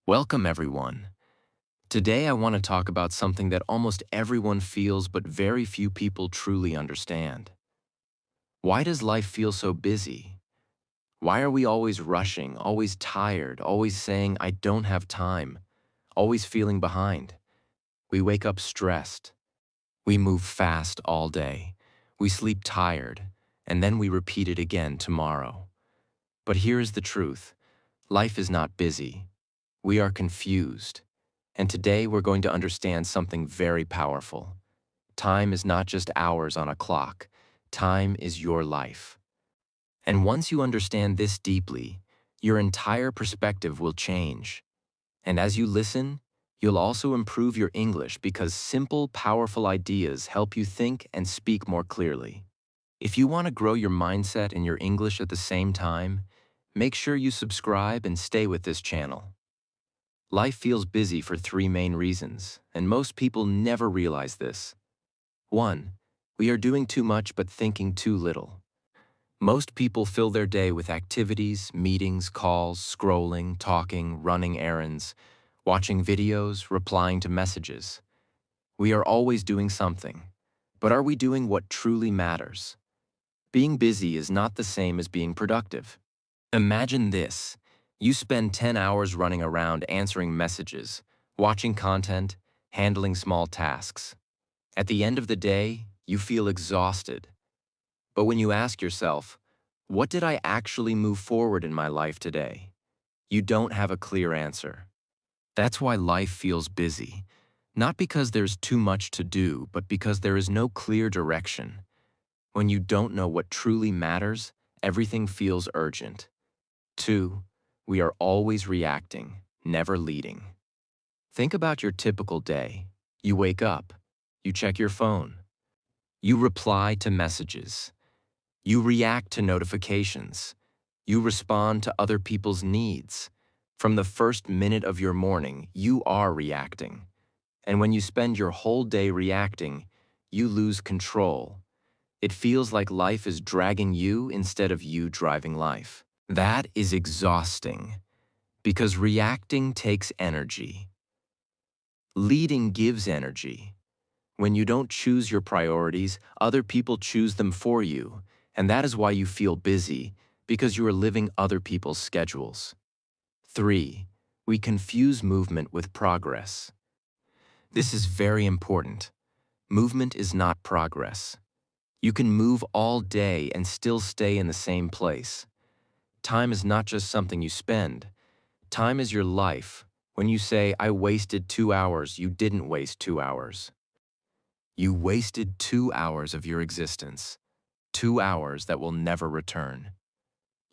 Welcome, everyone. Today, I want to talk about something that almost everyone feels but very few people truly understand. Why does life feel so busy? Why are we always rushing, always tired, always saying, I don't have time, always feeling behind? We wake up stressed. We move fast all day. We sleep tired, and then we repeat it again tomorrow. But here is the truth. Life is not busy. We are confused. And today we're going to understand something very powerful. Time is not just hours on a clock. Time is your life. And once you understand this deeply, your entire perspective will change. And as you listen, you'll also improve your English because simple, powerful ideas help you think and speak more clearly. If you want to grow your mindset and your English at the same time, make sure you subscribe and stay with this channel. Life feels busy for three main reasons, and most people never realize this. 1. We are doing too much but thinking too little. Most people fill their day with activities, meetings, calls, scrolling, talking, running errands, watching videos, replying to messages. We are always doing something. But are we doing what truly matters? Being busy is not the same as being productive. Imagine this. You spend 10 hours running around answering messages, watching content, handling small tasks. At the end of the day, you feel exhausted. But when you ask yourself, what did I actually move forward in my life today? You don't have a clear answer. That's why life feels busy. Not because there's too much to do, but because there is no clear direction. When you don't know what truly matters, everything feels urgent. 2. We are always reacting, never leading. Think about your typical day. You wake up. You check your phone. You reply to messages. You react to notifications. You respond to other people's needs. From the first minute of your morning, you are reacting. And when you spend your whole day reacting, you lose control. It feels like life is dragging you instead of you driving life. That is exhausting, because reacting takes energy. Leading gives energy. When you don't choose your priorities, other people choose them for you, and that is why you feel busy, because you are living other people's schedules. 3. We confuse movement with progress. This is very important. Movement is not progress. You can move all day and still stay in the same place. Time is not just something you spend. Time is your life. When you say, I wasted 2 hours, you didn't waste 2 hours. You wasted 2 hours of your existence. 2 hours that will never return.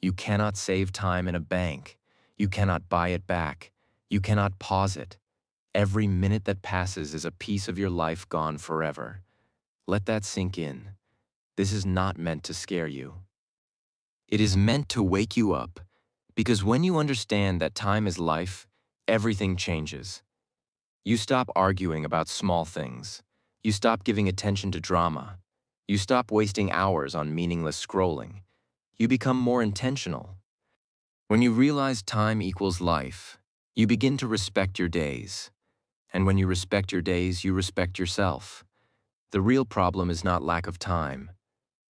You cannot save time in a bank. You cannot buy it back. You cannot pause it. Every minute that passes is a piece of your life gone forever. Let that sink in. This is not meant to scare you. It is meant to wake you up, because when you understand that time is life, everything changes. You stop arguing about small things. You stop giving attention to drama. You stop wasting hours on meaningless scrolling. You become more intentional. When you realize time equals life, you begin to respect your days. And when you respect your days, you respect yourself. The real problem is not lack of time.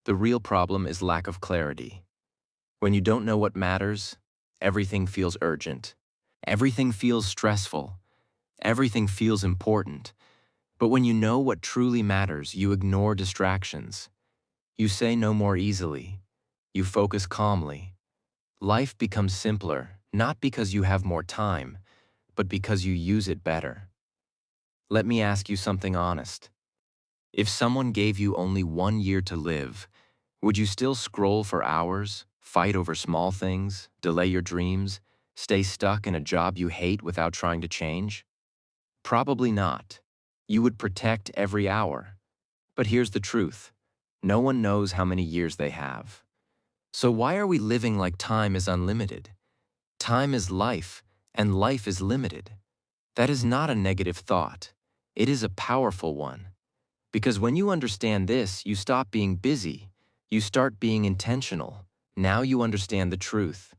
The real problem is lack of clarity. When you don't know what matters, everything feels urgent. Everything feels stressful. Everything feels important. But when you know what truly matters, you ignore distractions. You say no more easily. You focus calmly. Life becomes simpler, not because you have more time, but because you use it better. Let me ask you something honest. If someone gave you only 1 year to live, would you still scroll for hours, fight over small things, delay your dreams, stay stuck in a job you hate without trying to change? Probably not. You would protect every hour. But here's the truth. No one knows how many years they have. So why are we living like time is unlimited? Time is life, and life is limited. That is not a negative thought. It is a powerful one. Because when you understand this, you stop being busy. You start being intentional. Now you understand the truth.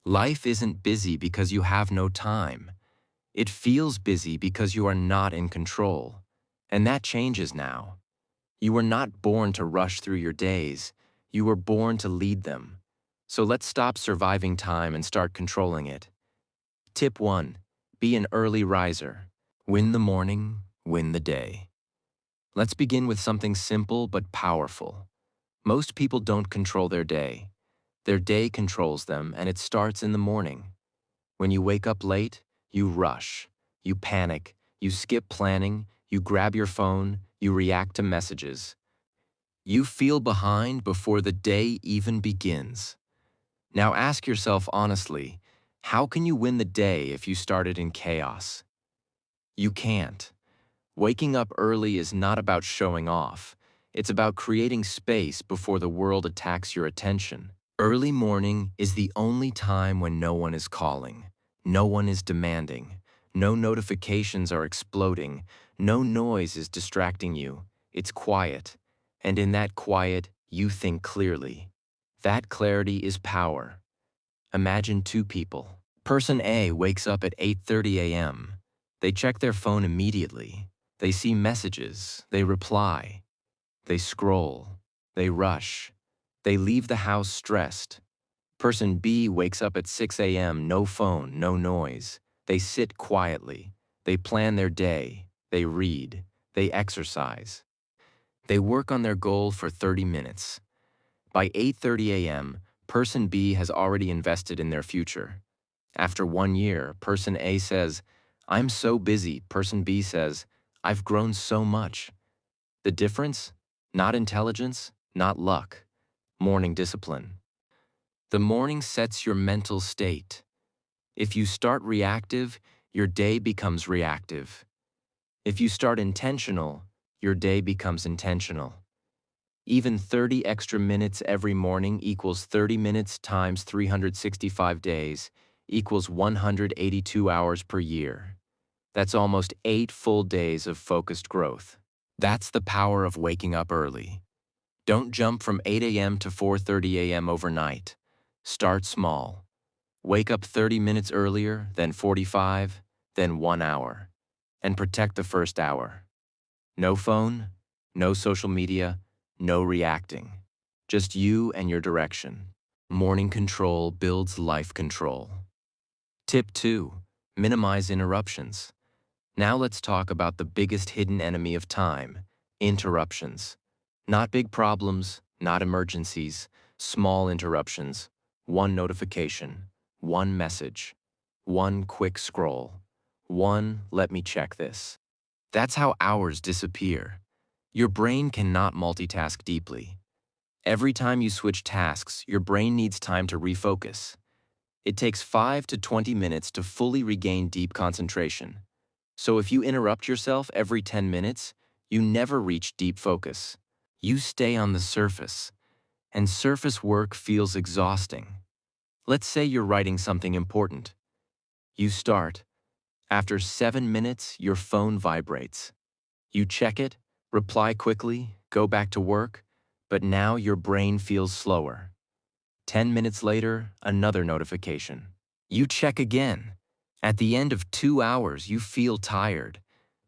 Life isn't busy because you have no time. It feels busy because you are not in control. And that changes now. You were not born to rush through your days. You were born to lead them. So let's stop surviving time and start controlling it. Tip 1. Be an early riser. Win the morning, win the day. Let's begin with something simple but powerful. Most people don't control their day. Their day controls them, and it starts in the morning. When you wake up late, you rush, you panic, you skip planning, you grab your phone, you react to messages. You feel behind before the day even begins. Now ask yourself honestly, how can you win the day if you started in chaos? You can't. Waking up early is not about showing off. It's about creating space before the world attacks your attention. Early morning is the only time when no one is calling, no one is demanding, no notifications are exploding, no noise is distracting you. It's quiet. And in that quiet, you think clearly. That clarity is power. Imagine two people. Person A wakes up at 8:30 a.m. They check their phone immediately. They see messages. They reply. They scroll. They rush. They leave the house stressed. Person B wakes up at 6 a.m., no phone, no noise. They sit quietly. They plan their day. They read. They exercise. They work on their goal for 30 minutes. By 8:30 a.m., person B has already invested in their future. After 1 year, person A says, "I'm so busy." Person B says, "I've grown so much." The difference? Not intelligence, not luck. Morning discipline. The morning sets your mental state. If you start reactive, your day becomes reactive. If you start intentional, your day becomes intentional. Even 30 extra minutes every morning equals 30 minutes times 365 days equals 182 hours per year. That's almost 8 full days of focused growth. That's the power of waking up early. Don't jump from 8 a.m. to 4:30 a.m. overnight. Start small. Wake up 30 minutes earlier, then 45, then 1 hour. And protect the first hour. No phone, no social media, no reacting. Just you and your direction. Morning control builds life control. Tip 2. Minimize interruptions. Now let's talk about the biggest hidden enemy of time, interruptions. Not big problems, not emergencies, small interruptions. One notification, one message, one quick scroll, one "let me check this." That's how hours disappear. Your brain cannot multitask deeply. Every time you switch tasks, your brain needs time to refocus. It takes 5 to 20 minutes to fully regain deep concentration. So if you interrupt yourself every 10 minutes, you never reach deep focus. You stay on the surface, and surface work feels exhausting. Let's say you're writing something important. You start. After 7 minutes, your phone vibrates. You check it, reply quickly, go back to work, but now your brain feels slower. 10 minutes later, another notification. You check again. At the end of 2 hours, you feel tired.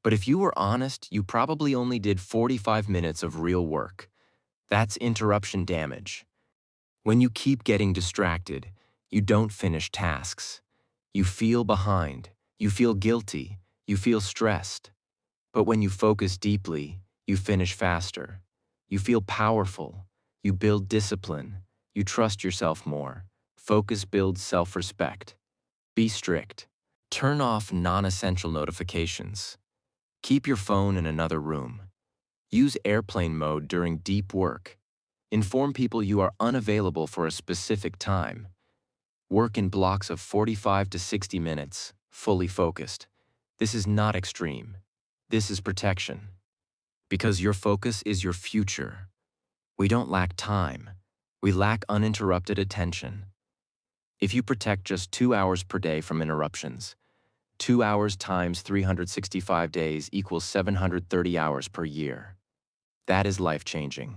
But if you were honest, you probably only did 45 minutes of real work. That's interruption damage. When you keep getting distracted, you don't finish tasks. You feel behind. You feel guilty. You feel stressed. But when you focus deeply, you finish faster. You feel powerful. You build discipline. You trust yourself more. Focus builds self-respect. Be strict. Turn off non-essential notifications. Keep your phone in another room. Use airplane mode during deep work. Inform people you are unavailable for a specific time. Work in blocks of 45 to 60 minutes, fully focused. This is not extreme. This is protection. Because your focus is your future. We don't lack time. We lack uninterrupted attention. If you protect just 2 hours per day from interruptions, 2 hours times 365 days equals 730 hours per year. That is life-changing.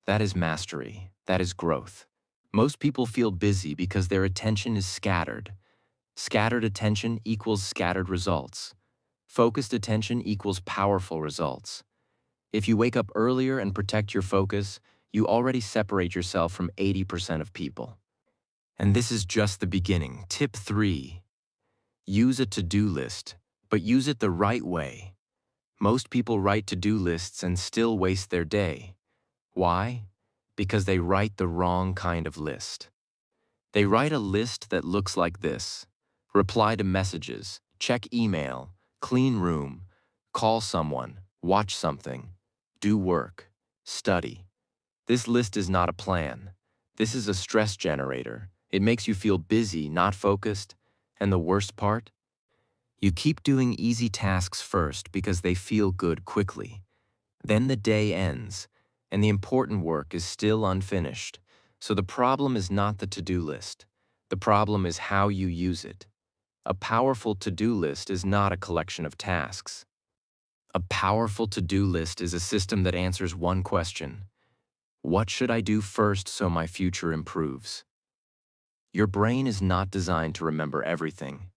That is mastery. That is growth. Most people feel busy because their attention is scattered. Scattered attention equals scattered results. Focused attention equals powerful results. If you wake up earlier and protect your focus, you already separate yourself from 80% of people. And this is just the beginning. Tip 3. Use a to-do list, but use it the right way. Most people write to-do lists and still waste their day. Why? Because they write the wrong kind of list. They write a list that looks like this: reply to messages, check email, clean room, call someone, watch something, do work, study. This list is not a plan. This is a stress generator. It makes you feel busy, not focused. And the worst part? You keep doing easy tasks first because they feel good quickly. Then the day ends, and the important work is still unfinished. So the problem is not the to-do list. The problem is how you use it. A powerful to-do list is not a collection of tasks. A powerful to-do list is a system that answers one question: what should I do first so my future improves? Your brain is not designed to remember everything.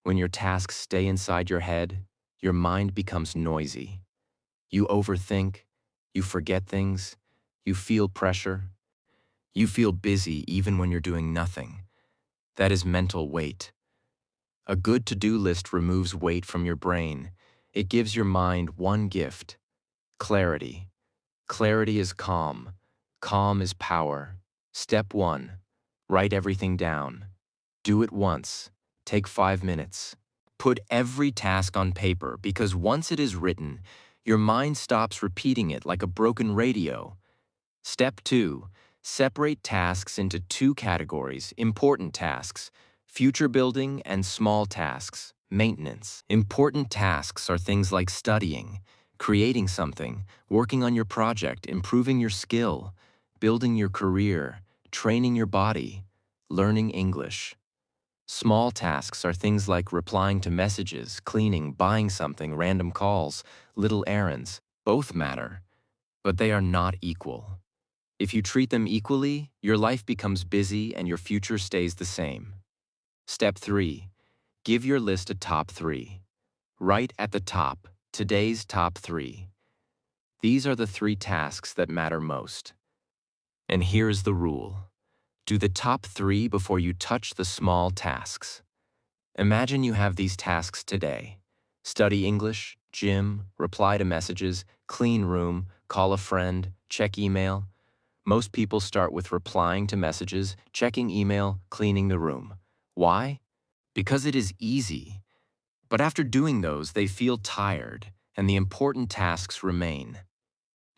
When your tasks stay inside your head, your mind becomes noisy. You overthink, you forget things, you feel pressure. You feel busy even when you're doing nothing. That is mental weight. A good to-do list removes weight from your brain. It gives your mind one gift: clarity. Clarity is calm. Calm is power. Step 1. Write everything down. Do it once. Take 5 minutes. Put every task on paper, because once it is written, your mind stops repeating it like a broken radio. Step 2. Separate tasks into 2 categories: important tasks, future building, and small tasks, maintenance. Important tasks are things like studying, creating something, working on your project, improving your skill, building your career, training your body, learning English. Small tasks are things like replying to messages, cleaning, buying something, random calls, little errands. Both matter, but they are not equal. If you treat them equally, your life becomes busy and your future stays the same. Step 3. Give your list a top 3. Write at the top, today's top 3. These are the 3 tasks that matter most. And here's the rule: do the top 3 before you touch the small tasks. Imagine you have these tasks today: study English, gym, reply to messages, clean room, call a friend, check email. Most people start with replying to messages, checking email, cleaning the room. Why? Because it is easy. But after doing those, they feel tired, and the important tasks remain.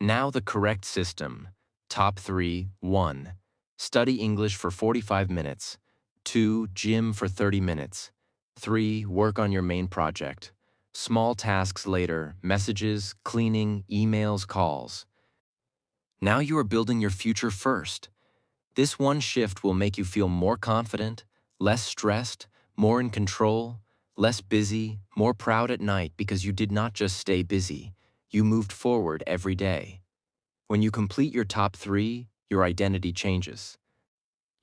Now the correct system. Top 3. 1. Study English for 45 minutes. 2. Gym for 30 minutes. 3. Work on your main project. Small tasks later: messages, cleaning, emails, calls. Now you are building your future first. This one shift will make you feel more confident, less stressed, more in control, less busy, more proud at night, because you did not just stay busy. You moved forward every day. When you complete your top 3, your identity changes.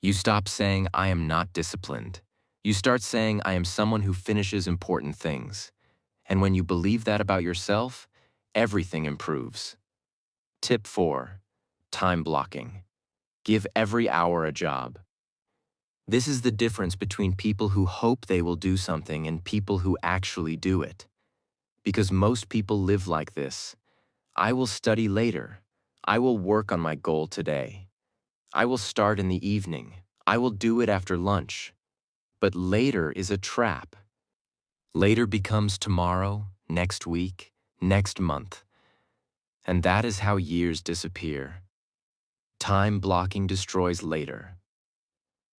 You stop saying, "I am not disciplined." You start saying, "I am someone who finishes important things." And when you believe that about yourself, everything improves. Tip 4. Time blocking. Give every hour a job. This is the difference between people who hope they will do something and people who actually do it. Because most people live like this: I will study later. I will work on my goal today. I will start in the evening. I will do it after lunch. But later is a trap. Later becomes tomorrow, next week, next month. And that is how years disappear. Time blocking destroys later.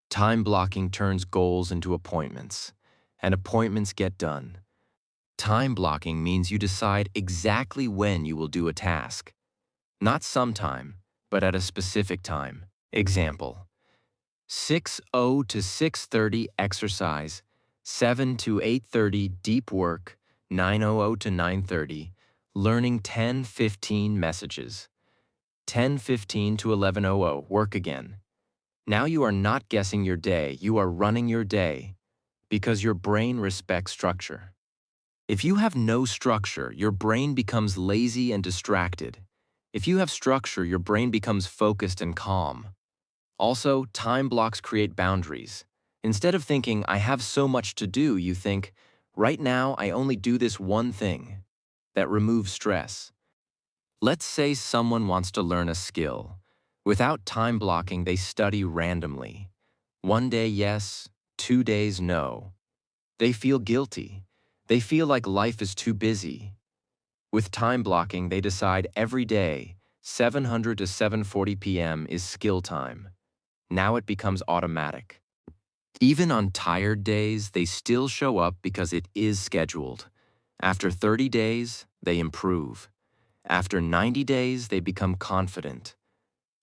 Time blocking turns goals into appointments, and appointments get done. Time blocking means you decide exactly when you will do a task. Not sometime, but at a specific time. Example: 6:00 to 6:30 exercise, 7 to 8:30 deep work, 9:00 to 9:30 learning, 10:15 messages, 10:15 to 11:00 work again. Now you are not guessing your day, you are running your day. Because your brain respects structure. If you have no structure, your brain becomes lazy and distracted. If you have structure, your brain becomes focused and calm. Also, time blocks create boundaries. Instead of thinking, I have so much to do, you think, right now I only do this one thing. That removes stress. Let's say someone wants to learn a skill. Without time blocking, they study randomly. One day yes, 2 days no. They feel guilty. They feel like life is too busy. With time blocking, they decide every day, 700 to 7:40 p.m. is skill time. Now it becomes automatic. Even on tired days, they still show up because it is scheduled. After 30 days, they improve. After 90 days, they become confident.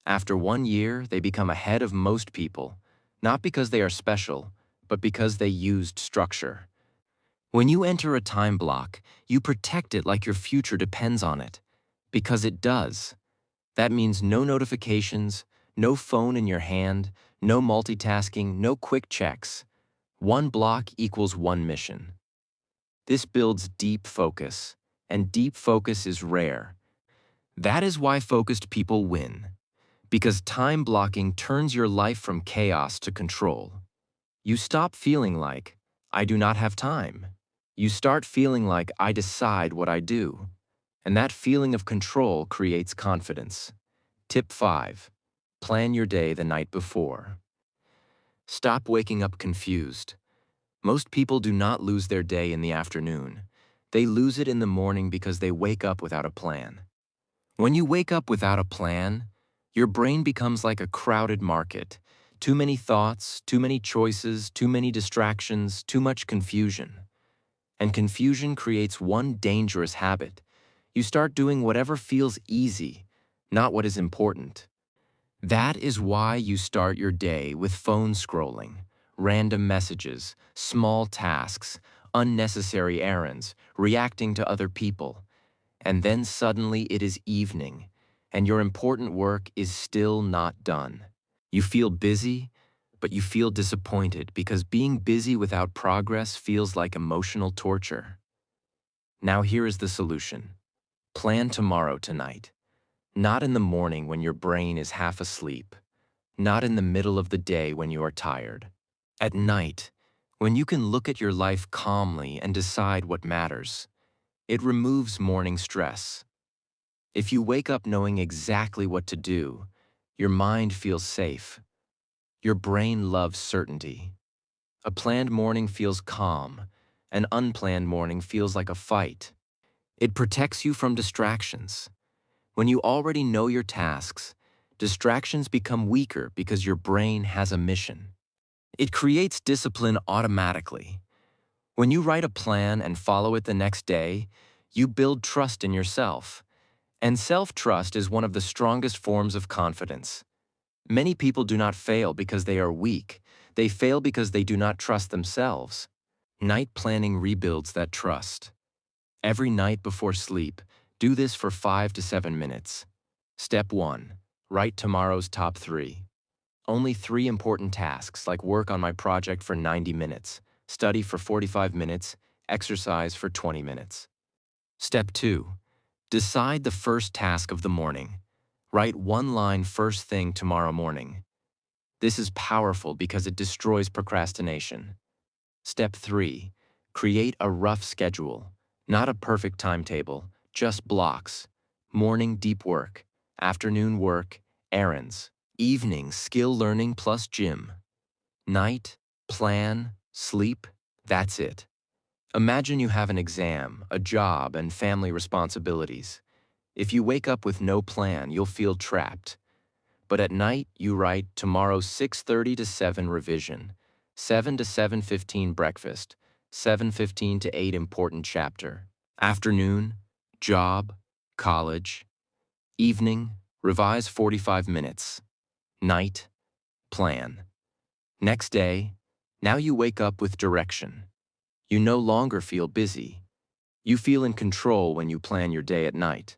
After 1 year, they become ahead of most people, not because they are special, but because they used structure. When you enter a time block, you protect it like your future depends on it, because it does. That means no notifications, no phone in your hand, no multitasking, no quick checks. One block equals one mission. This builds deep focus, and deep focus is rare. That is why focused people win, because time blocking turns your life from chaos to control. You stop feeling like, I do not have time. You start feeling like, I decide what I do. And that feeling of control creates confidence. Tip 5. Plan your day the night before. Stop waking up confused. Most people do not lose their day in the afternoon. They lose it in the morning because they wake up without a plan. When you wake up without a plan, your brain becomes like a crowded market. Too many thoughts, too many choices, too many distractions, too much confusion. And confusion creates one dangerous habit. You start doing whatever feels easy, not what is important. That is why you start your day with phone scrolling, random messages, small tasks, unnecessary errands, reacting to other people. And then suddenly it is evening, and your important work is still not done. You feel busy, but you feel disappointed because being busy without progress feels like emotional torture. Now here is the solution. Plan tomorrow tonight. Not in the morning when your brain is half asleep. Not in the middle of the day when you are tired. At night, when you can look at your life calmly and decide what matters. It removes morning stress. If you wake up knowing exactly what to do, your mind feels safe. Your brain loves certainty. A planned morning feels calm. An unplanned morning feels like a fight. It protects you from distractions. When you already know your tasks, distractions become weaker because your brain has a mission. It creates discipline automatically. When you write a plan and follow it the next day, you build trust in yourself. And self-trust is one of the strongest forms of confidence. Many people do not fail because they are weak. They fail because they do not trust themselves. Night planning rebuilds that trust. Every night before sleep, do this for 5 to 7 minutes. Step 1. Write tomorrow's top 3. Only 3 important tasks like work on my project for 90 minutes, study for 45 minutes, exercise for 20 minutes. Step 2. Decide the first task of the morning. Write one line first thing tomorrow morning. This is powerful because it destroys procrastination. Step 3. Create a rough schedule. Not a perfect timetable, just blocks. Morning deep work, afternoon work, errands. Evening skill learning plus gym. Night, plan, sleep, that's it. Imagine you have an exam, a job, and family responsibilities. If you wake up with no plan, you'll feel trapped. But at night, you write tomorrow 6:30 to 7 revision, 7 to 7:15 breakfast, 7:15 to 8 important chapter. Afternoon, job, college. Evening, revise 45 minutes. Night, plan. Next day, now you wake up with direction. You no longer feel busy. You feel in control when you plan your day at night.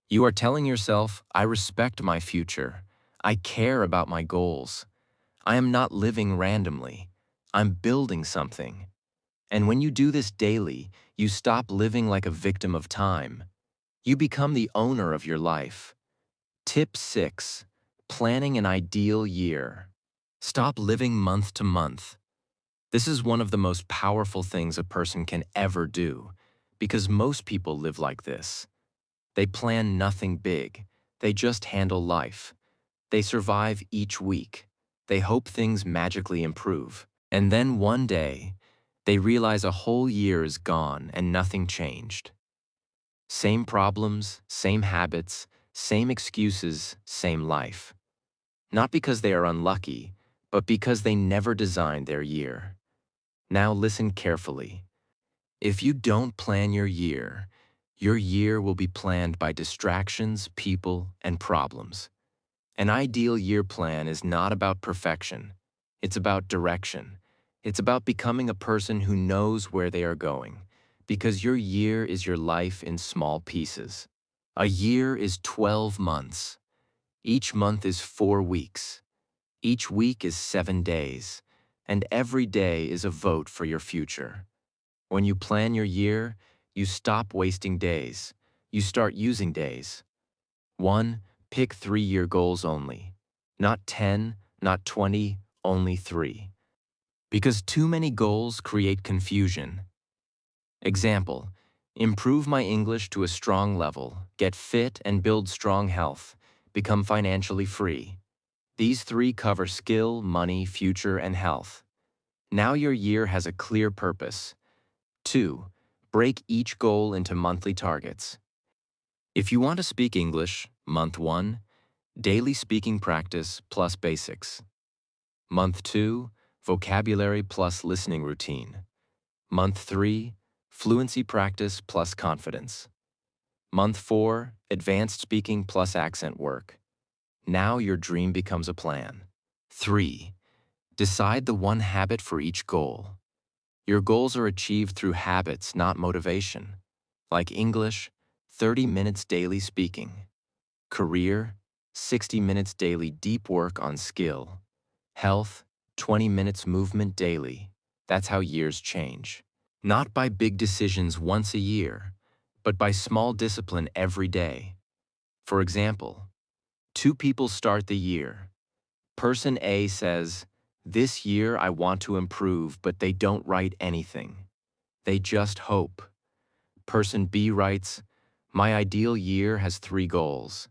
You are telling yourself, I respect my future. I care about my goals. I am not living randomly. I'm building something. And when you do this daily, you stop living like a victim of time. You become the owner of your life. Tip 6. Planning an ideal year. Stop living month to month. This is one of the most powerful things a person can ever do, because most people live like this. They plan nothing big. They just handle life. They survive each week. They hope things magically improve. And then one day, they realize a whole year is gone and nothing changed. Same problems, same habits, same excuses, same life. Not because they are unlucky, but because they never designed their year. Now listen carefully. If you don't plan your year will be planned by distractions, people, and problems. An ideal year plan is not about perfection. It's about direction. It's about becoming a person who knows where they are going, because your year is your life in small pieces. A year is 12 months. Each month is 4 weeks. Each week is 7 days. And every day is a vote for your future. When you plan your year, you stop wasting days. You start using days. 1. Pick 3-year goals only. Not 10, not 20, only 3. Because too many goals create confusion. Example: improve my English to a strong level, get fit and build strong health, become financially free. These 3 cover skill, money, future, and health. Now your year has a clear purpose. 2. Break each goal into monthly targets. If you want to speak English, month 1, daily speaking practice plus basics. Month 2, vocabulary plus listening routine. Month 3, fluency practice plus confidence. Month 4, advanced speaking plus accent work. Now your dream becomes a plan. 3. Decide the one habit for each goal. Your goals are achieved through habits, not motivation. Like English, 30 minutes daily speaking. Career, 60 minutes daily deep work on skill. Health, 20 minutes movement daily. That's how years change. Not by big decisions once a year, but by small discipline every day. For example, 2 people start the year. Person A says, "This year I want to improve," but they don't write anything. They just hope. Person B writes, "My ideal year has 3 goals."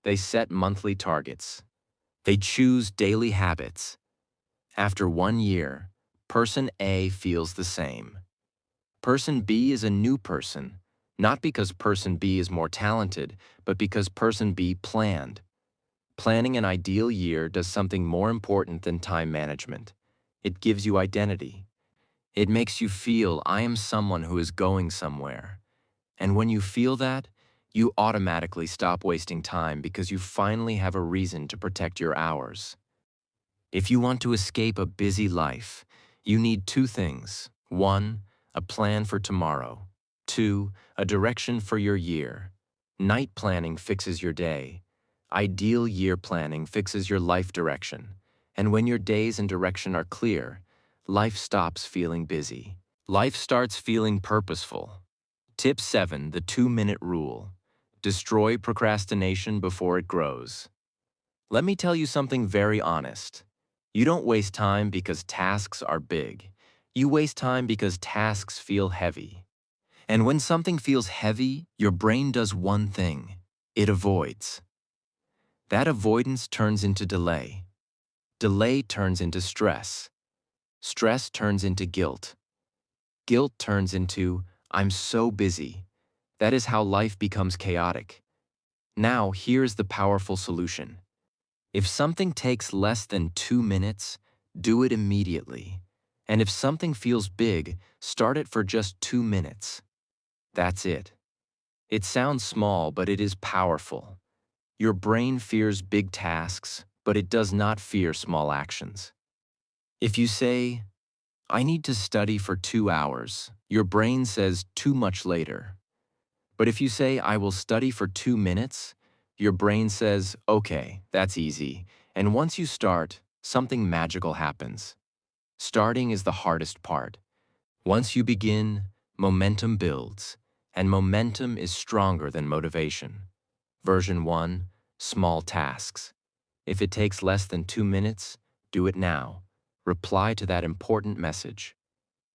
They set monthly targets. They choose daily habits. After 1 year, person A feels the same. Person B is a new person, not because person B is more talented, but because person B planned. Planning an ideal year does something more important than time management. It gives you identity. It makes you feel, I am someone who is going somewhere. And when you feel that, you automatically stop wasting time because you finally have a reason to protect your hours. If you want to escape a busy life, you need 2 things. 1, a plan for tomorrow. 2, a direction for your year. Night planning fixes your day. Ideal year planning fixes your life direction. And when your days and direction are clear, life stops feeling busy. Life starts feeling purposeful. Tip 7, the 2-minute rule. Destroy procrastination before it grows. Let me tell you something very honest. You don't waste time because tasks are big. You waste time because tasks feel heavy. And when something feels heavy, your brain does one thing. It avoids. That avoidance turns into delay. Delay turns into stress. Stress turns into guilt. Guilt turns into, I'm so busy. That is how life becomes chaotic. Now, here's the powerful solution. If something takes less than 2 minutes, do it immediately. And if something feels big, start it for just 2 minutes. That's it. It sounds small, but it is powerful. Your brain fears big tasks, but it does not fear small actions. If you say, I need to study for 2 hours, your brain says too much later. But if you say, I will study for 2 minutes, your brain says, okay, that's easy. And once you start, something magical happens. Starting is the hardest part. Once you begin, momentum builds, and momentum is stronger than motivation. Version 1, small tasks. If it takes less than 2 minutes, do it now. Reply to that important message.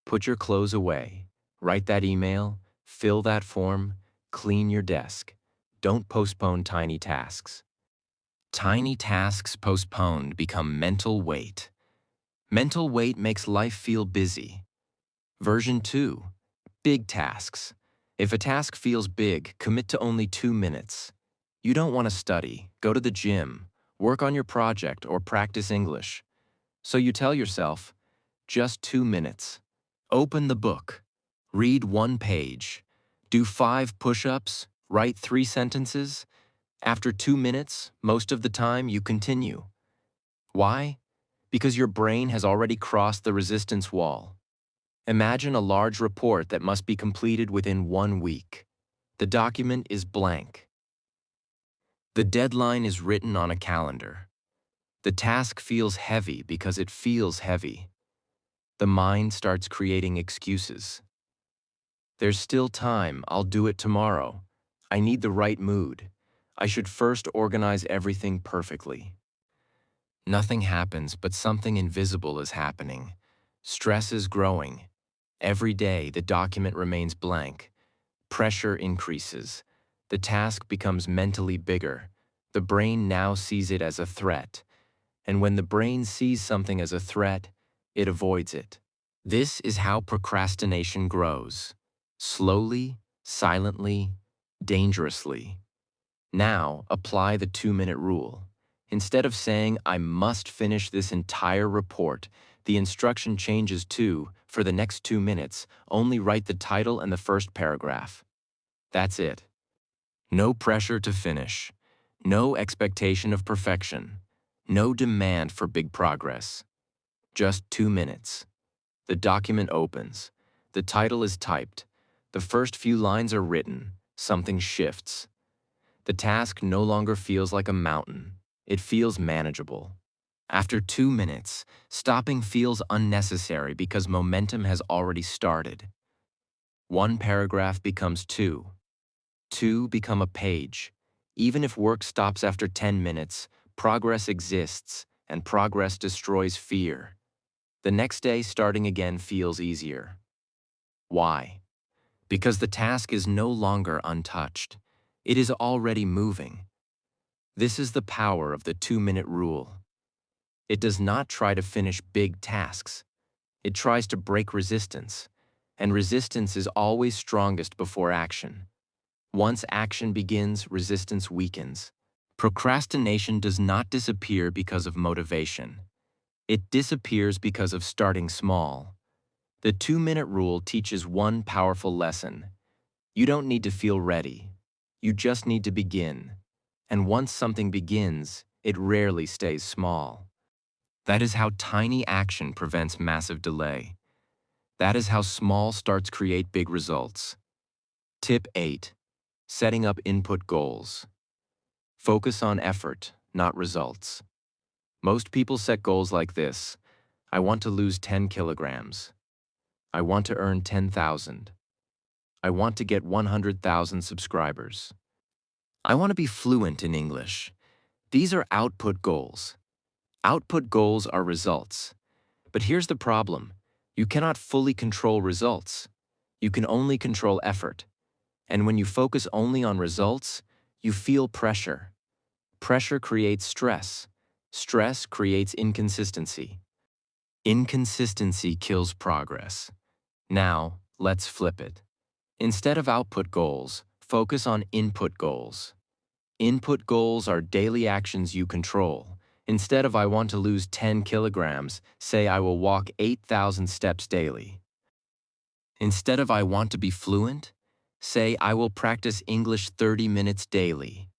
Put your clothes away. Write that email. Fill that form. Clean your desk. Don't postpone tiny tasks. Tiny tasks postponed become mental weight. Mental weight makes life feel busy. Version 2, big tasks. If a task feels big, commit to only 2 minutes. You don't want to study, go to the gym, work on your project, or practice English. So you tell yourself, just 2 minutes. Open the book. Read 1 page. Do 5 push-ups. Write 3 sentences. After 2 minutes, most of the time, you continue. Why? Because your brain has already crossed the resistance wall. Imagine a large report that must be completed within 1 week. The document is blank. The deadline is written on a calendar. The task feels heavy because it feels heavy. The mind starts creating excuses. There's still time, I'll do it tomorrow. I need the right mood. I should first organize everything perfectly. Nothing happens, but something invisible is happening. Stress is growing. Every day, the document remains blank. Pressure increases. The task becomes mentally bigger. The brain now sees it as a threat. And when the brain sees something as a threat, it avoids it. This is how procrastination grows. Slowly, silently, dangerously. Now, apply the 2-minute rule. Instead of saying, I must finish this entire report, the instruction changes to, for the next 2 minutes, only write the title and the first paragraph. That's it. No pressure to finish. No expectation of perfection. No demand for big progress. Just 2 minutes. The document opens. The title is typed. The first few lines are written. Something shifts. The task no longer feels like a mountain. It feels manageable. After 2 minutes, stopping feels unnecessary because momentum has already started. 1 paragraph becomes 2. 2 become a page. Even if work stops after 10 minutes, progress exists, and progress destroys fear. The next day, starting again feels easier. Why? Because the task is no longer untouched. It is already moving. This is the power of the 2-minute rule. It does not try to finish big tasks. It tries to break resistance, and resistance is always strongest before action. Once action begins, resistance weakens. Procrastination does not disappear because of motivation. It disappears because of starting small. The 2-minute rule teaches one powerful lesson. You don't need to feel ready. You just need to begin. And once something begins, it rarely stays small. That is how tiny action prevents massive delay. That is how small starts create big results. Tip 8. Setting up input goals. Focus on effort, not results. Most people set goals like this. I want to lose 10 kilograms. I want to earn 10,000. I want to get 100,000 subscribers. I want to be fluent in English. These are output goals. Output goals are results. But here's the problem. You cannot fully control results. You can only control effort. And when you focus only on results, you feel pressure. Pressure creates stress. Stress creates inconsistency. Inconsistency kills progress. Now, let's flip it. Instead of output goals, focus on input goals. Input goals are daily actions you control. Instead of I want to lose 10 kilograms, say I will walk 8,000 steps daily. Instead of I want to be fluent, say I will practice English 30 minutes daily.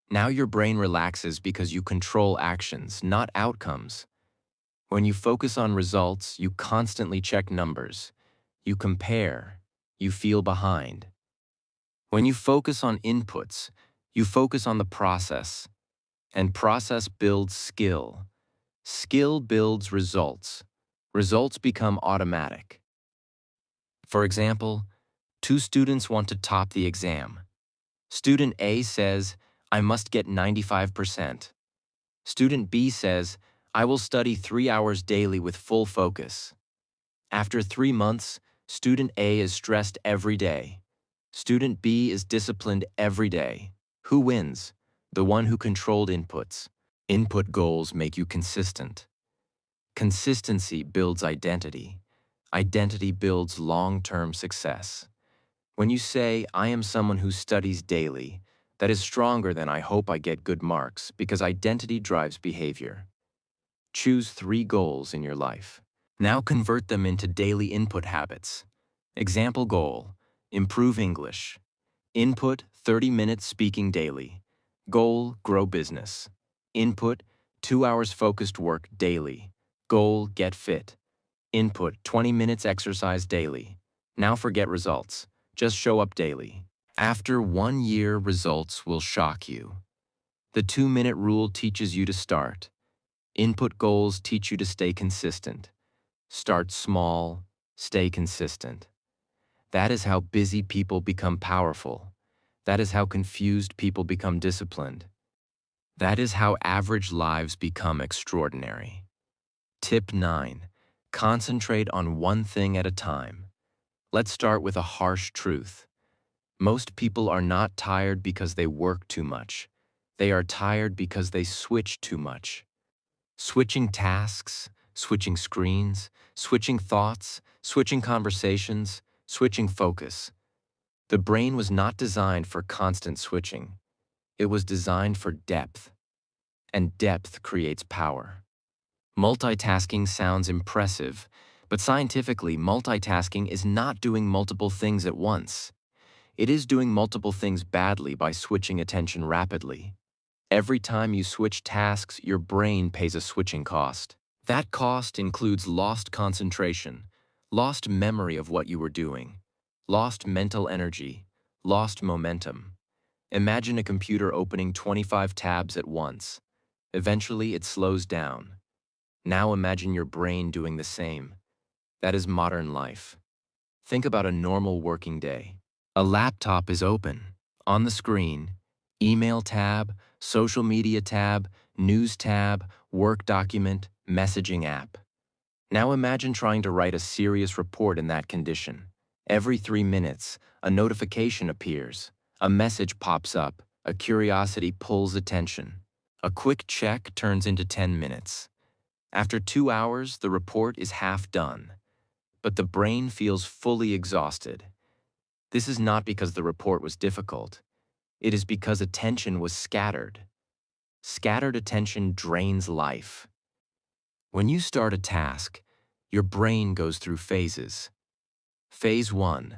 Now your brain relaxes because you control actions, not outcomes. When you focus on results, you constantly check numbers. You compare. You feel behind. When you focus on inputs, you focus on the process. And process builds skill. Skill builds results. Results become automatic. For example, two students want to top the exam. Student A says, I must get 95%. Student B says, I will study 3 hours daily with full focus. After 3 months, student A is stressed every day. Student B is disciplined every day. Who wins? The one who controlled inputs. Input goals make you consistent. Consistency builds identity. Identity builds long-term success. When you say, I am someone who studies daily, that is stronger than I hope I get good marks because identity drives behavior. Choose 3 goals in your life. Now convert them into daily input habits. Example goal: improve English. Input: 30 minutes speaking daily. Goal: grow business. Input: 2 hours focused work daily. Goal: get fit. Input: 20 minutes exercise daily. Now forget results. Just show up daily. After 1 year, results will shock you. The 2-minute rule teaches you to start. Input goals teach you to stay consistent. Start small, stay consistent. That is how busy people become powerful. That is how confused people become disciplined. That is how average lives become extraordinary. Tip 9. Concentrate on one thing at a time. Let's start with a harsh truth. Most people are not tired because they work too much. They are tired because they switch too much. Switching tasks, switching screens, switching thoughts, switching conversations, switching focus. The brain was not designed for constant switching. It was designed for depth. And depth creates power. Multitasking sounds impressive, but scientifically, multitasking is not doing multiple things at once. It is doing multiple things badly by switching attention rapidly. Every time you switch tasks, your brain pays a switching cost. That cost includes lost concentration, lost memory of what you were doing, lost mental energy, lost momentum. Imagine a computer opening 25 tabs at once. Eventually, it slows down. Now imagine your brain doing the same. That is modern life. Think about a normal working day. A laptop is open. On the screen, email tab, social media tab, news tab, work document, messaging app. Now imagine trying to write a serious report in that condition. Every 3 minutes, a notification appears. A message pops up. A curiosity pulls attention. A quick check turns into 10 minutes. After 2 hours, the report is half done. But the brain feels fully exhausted. This is not because the report was difficult. It is because attention was scattered. Scattered attention drains life. When you start a task, your brain goes through phases. Phase 1,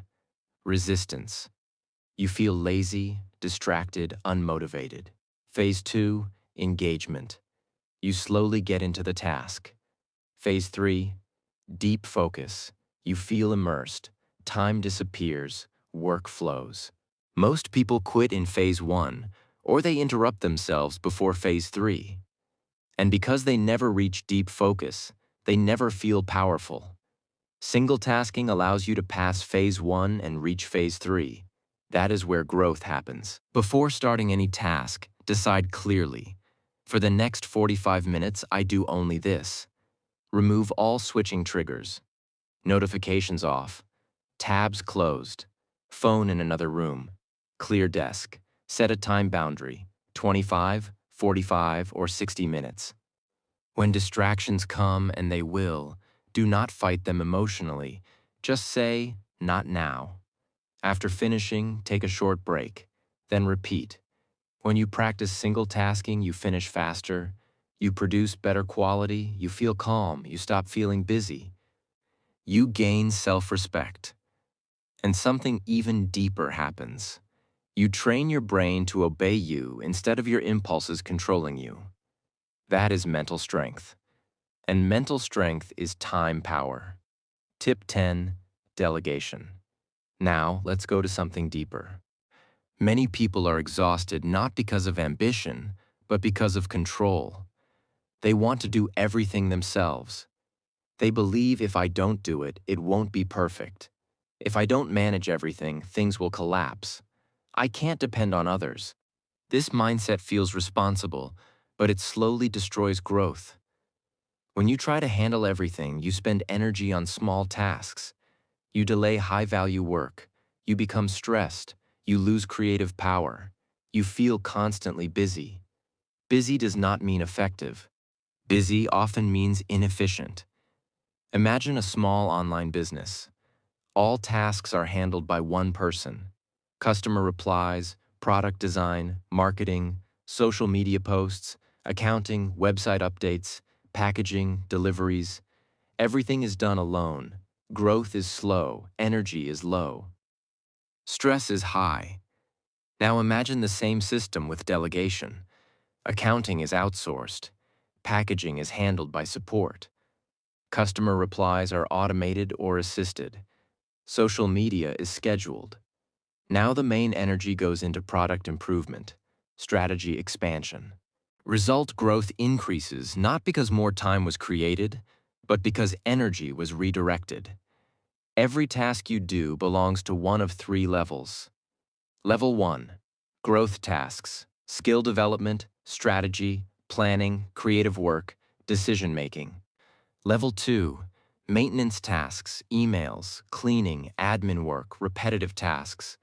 resistance. You feel lazy, distracted, unmotivated. Phase 2, engagement. You slowly get into the task. Phase 3, deep focus. You feel immersed. Time disappears. Work flows. Most people quit in phase 1, or they interrupt themselves before phase 3. And because they never reach deep focus, they never feel powerful. Single tasking allows you to pass phase 1 and reach phase 3. That is where growth happens. Before starting any task, decide clearly. For the next 45 minutes, I do only this. Remove all switching triggers. Notifications off. Tabs closed. Phone in another room. Clear desk. Set a time boundary, 25, 45, or 60 minutes. When distractions come, and they will, do not fight them emotionally. Just say, not now. After finishing, take a short break. Then repeat. When you practice single tasking, you finish faster. You produce better quality. You feel calm. You stop feeling busy. You gain self-respect. And something even deeper happens. You train your brain to obey you instead of your impulses controlling you. That is mental strength. And mental strength is time power. Tip 10, delegation. Now, let's go to something deeper. Many people are exhausted not because of ambition, but because of control. They want to do everything themselves. They believe if I don't do it, it won't be perfect. If I don't manage everything, things will collapse. I can't depend on others. This mindset feels responsible, but it slowly destroys growth. When you try to handle everything, you spend energy on small tasks. You delay high-value work. You become stressed. You lose creative power. You feel constantly busy. Busy does not mean effective. Busy often means inefficient. Imagine a small online business. All tasks are handled by one person. Customer replies, product design, marketing, social media posts, accounting, website updates, packaging, deliveries. Everything is done alone. Growth is slow, energy is low. Stress is high. Now imagine the same system with delegation. Accounting is outsourced. Packaging is handled by support. Customer replies are automated or assisted. Social media is scheduled. Now the main energy goes into product improvement, strategy expansion. Result growth increases not because more time was created, but because energy was redirected. Every task you do belongs to one of three levels. Level 1, growth tasks, skill development, strategy, planning, creative work, decision-making. Level 2, maintenance tasks, emails, cleaning, admin work, repetitive tasks.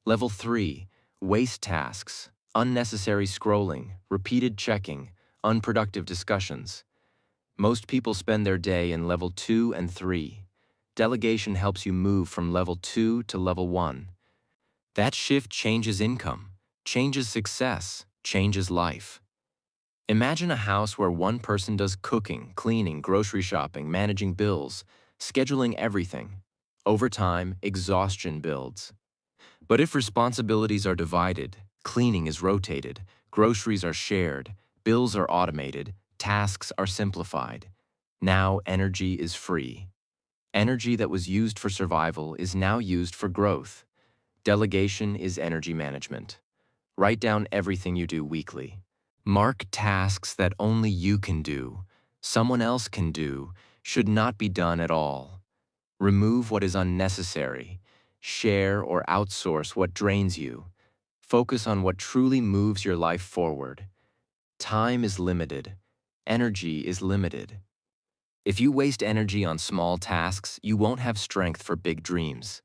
Level 3, waste tasks, unnecessary scrolling, repeated checking, unproductive discussions. Most people spend their day in level 2 and 3. Delegation helps you move from level 2 to level 1. That shift changes income, changes success, changes life. Imagine a house where one person does cooking, cleaning, grocery shopping, managing bills, scheduling everything. Over time, exhaustion builds. But if responsibilities are divided, cleaning is rotated, groceries are shared, bills are automated, tasks are simplified. Now energy is free. Energy that was used for survival is now used for growth. Delegation is energy management. Write down everything you do weekly. Mark tasks that only you can do, someone else can do, should not be done at all. Remove what is unnecessary. Share or outsource what drains you. Focus on what truly moves your life forward. Time is limited. Energy is limited. If you waste energy on small tasks, you won't have strength for big dreams.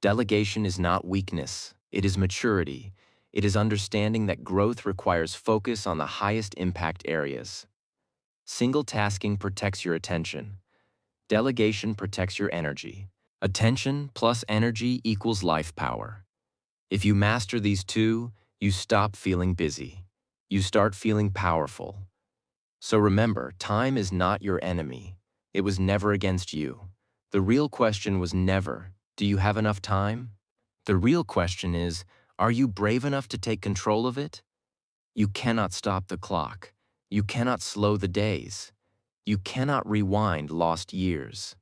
Delegation is not weakness, it is maturity. It is understanding that growth requires focus on the highest impact areas. Single tasking protects your attention. Delegation protects your energy. Attention plus energy equals life power. If you master these two, you stop feeling busy. You start feeling powerful. So remember, time is not your enemy. It was never against you. The real question was never, do you have enough time? The real question is, are you brave enough to take control of it? You cannot stop the clock. You cannot slow the days. You cannot rewind lost years.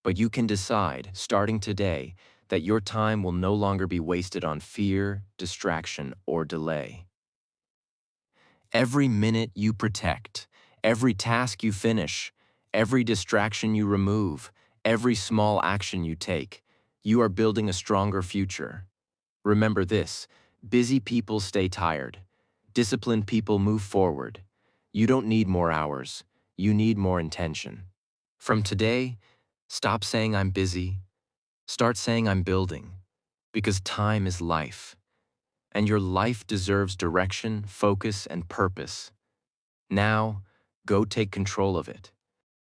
But you can decide, starting today, that your time will no longer be wasted on fear, distraction, or delay. Every minute you protect, every task you finish, every distraction you remove, every small action you take, you are building a stronger future. Remember this, busy people stay tired. Disciplined people move forward. You don't need more hours. You need more intention. From today, stop saying I'm busy. Start saying I'm building. Because time is life. And your life deserves direction, focus, and purpose. Now, go take control of it.